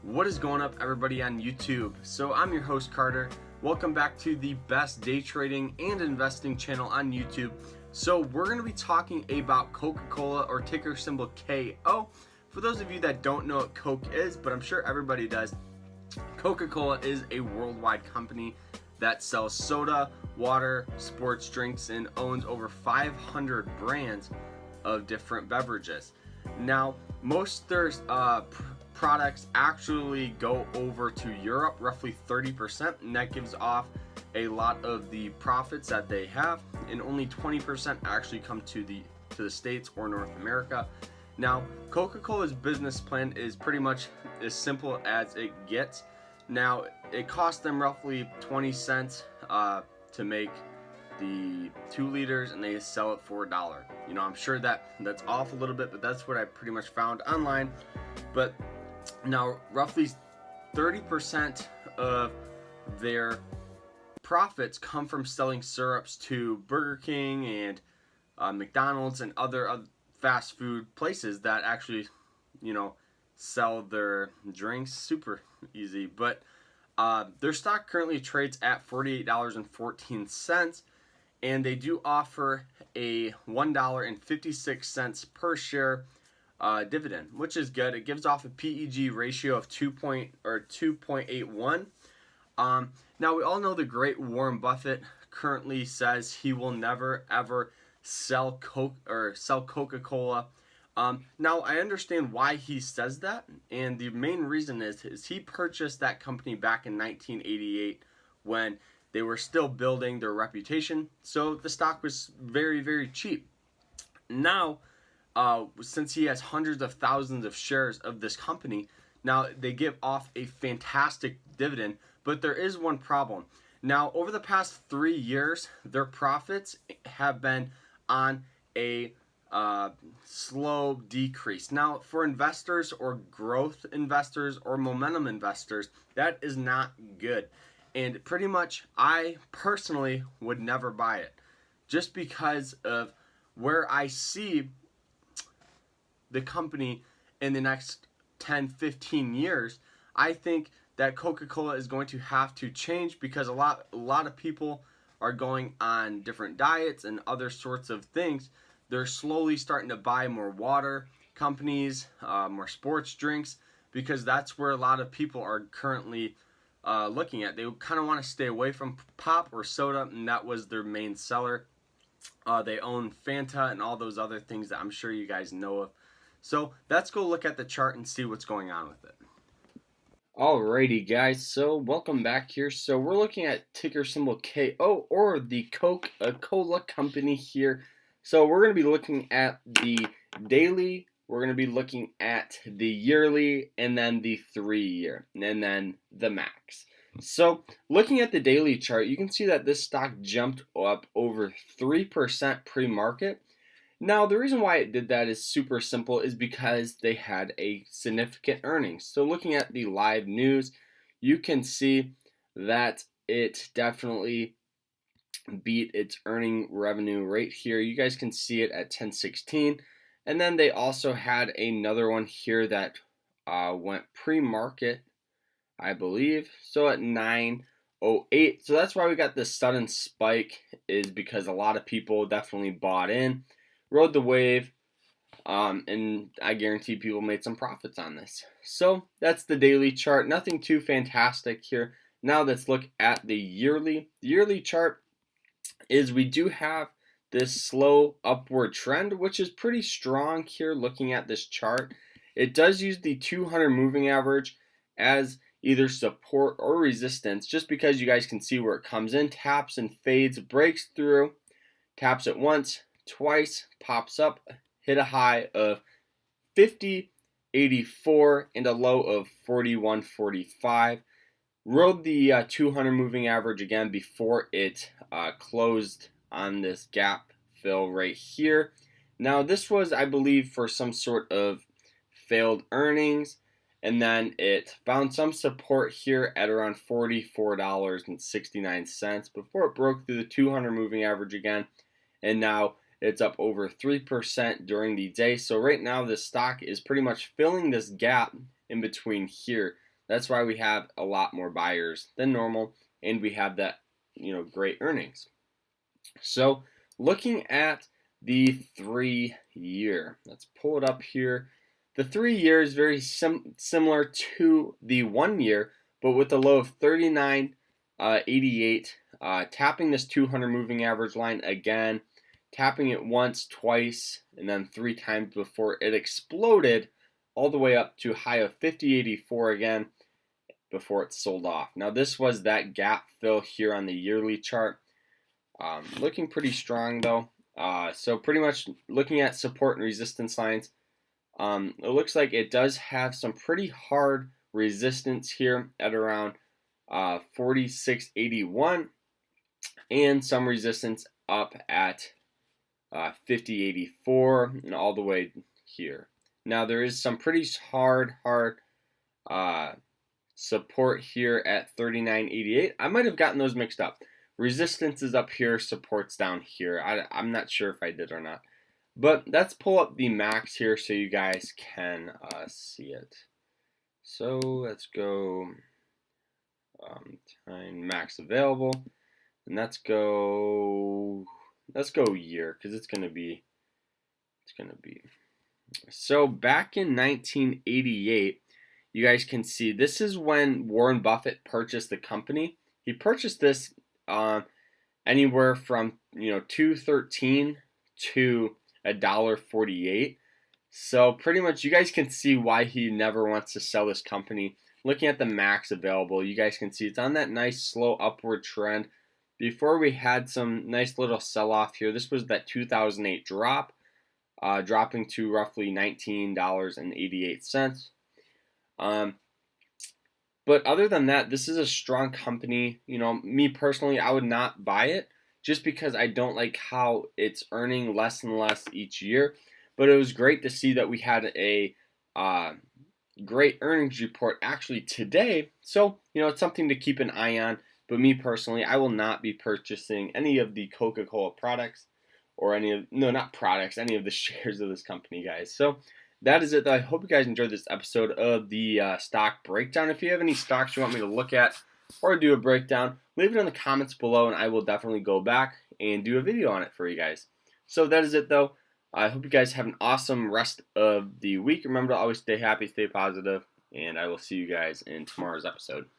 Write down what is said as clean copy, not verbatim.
What is going up, everybody on YouTube? So I'm your host, Carter. Welcome back to the best day trading and investing channel on YouTube. So we're going to be talking about Coca-Cola, or ticker symbol KO. For those of you that don't know what Coke is, but I'm sure everybody does, Coca-Cola is a worldwide company that sells soda, water, sports drinks, and owns over 500 brands of different beverages. Now, most of their products actually go over to Europe, roughly 30%, and that gives off a lot of the profits that they have, and only 20% actually come to the States or North America. Now, Coca-Cola's business plan is pretty much as simple as it gets. Now, it costs them roughly 20 cents to make the 2 liters, and they sell it for $1. You know, I'm sure that's off a little bit, but that's what I pretty much found online. But now, roughly 30% of their profits come from selling syrups to Burger King and McDonald's and other fast food places that actually, you know, sell their drinks super easy. But their stock currently trades at $48.14, and they do offer a $1.56 per share dividend, which is good. It gives off a PEG ratio of 2.81. Now, we all know the great Warren Buffett currently says he will never ever sell Coca-Cola. Now, I understand why he says that, and the main reason is he purchased that company back in 1988 when they were still building their reputation, so the stock was very, very cheap. Now, since he has hundreds of thousands of shares of this company, now they give off a fantastic dividend, but there is one problem. Now, over the past 3 years, their profits have been on a slow decrease. Now, for investors or growth investors or momentum investors, that is not good. And pretty much, I personally would never buy it, just because of where I see the company in the next 10, 15 years. I think that Coca-Cola is going to have to change, because a lot of people are going on different diets and other sorts of things. They're slowly starting to buy more water companies, more sports drinks, because that's where a lot of people are currently looking at. They kind of want to stay away from pop or soda, and that was their main seller. They own Fanta and all those other things that I'm sure you guys know of. So let's go look at the chart and see what's going on with it. Alrighty, guys, so welcome back here. So we're looking at ticker symbol KO, or the Coca-Cola Company here. So we're going to be looking at the daily, we're going to be looking at the yearly, and then the 3-year, and then the max. So looking at the daily chart, you can see that this stock jumped up over 3% pre-market. Now, the reason why it did that is super simple, is because they had a significant earnings. So looking at the live news, you can see that it definitely beat its earning revenue rate here. You guys can see it at 10.16. And then they also had another one here that went pre-market, I believe, so at 9.08. So that's why we got this sudden spike, is because a lot of people definitely bought in, rode the wave, and I guarantee people made some profits on this. So that's the daily chart. Nothing too fantastic here. Now let's look at the yearly. The yearly chart is, we do have this slow upward trend, which is pretty strong here looking at this chart. It does use the 200 moving average as either support or resistance, just because you guys can see where it comes in, taps and fades, breaks through, taps it once, twice, pops up, hit a high of 50.84 and a low of 41.45. Rode the 200 moving average again before it closed on this gap fill right here. Now, this was, I believe, for some sort of failed earnings, and then it found some support here at around $44.69 before it broke through the 200 moving average again, and now it's up over 3% during the day. So right now the stock is pretty much filling this gap in between here. That's why we have a lot more buyers than normal, and we have that, great earnings. So looking at the 3 year, let's pull it up here. The 3 year is very similar to the 1 year, but with a low of 39.88, tapping this 200 moving average line again, tapping it once, twice, and then 3 times before it exploded all the way up to a high of 50.84 again before it sold off. Now this was that gap fill here on the yearly chart. Looking pretty strong though. So pretty much looking at support and resistance lines, it looks like it does have some pretty hard resistance here at around 46.81 and some resistance up at 50.84 and all the way here. Now there is some pretty hard support here at 39.88. I might have gotten those mixed up. Resistance is up here, support's down here. I'm not sure if I did or not. But let's pull up the max here so you guys can see it. So let's go time max available. And let's go year, because it's gonna be. So back in 1988, you guys can see this is when Warren Buffett purchased the company. He purchased this anywhere from $2.13 to $1.48. So pretty much you guys can see why he never wants to sell this company. Looking at the max available, you guys can see it's on that nice slow upward trend. Before we had some nice little sell-off here. This was that 2008 drop, dropping to roughly $19.88. But other than that, this is a strong company. Me personally, I would not buy it just because I don't like how it's earning less and less each year. But it was great to see that we had a great earnings report actually today. So, it's something to keep an eye on. But me personally, I will not be purchasing any of the Coca-Cola products or any of the shares of this company, guys. So that is it. I hope you guys enjoyed this episode of the stock breakdown. If you have any stocks you want me to look at or do a breakdown, leave it in the comments below and I will definitely go back and do a video on it for you guys. So that is it though. I hope you guys have an awesome rest of the week. Remember to always stay happy, stay positive, and I will see you guys in tomorrow's episode.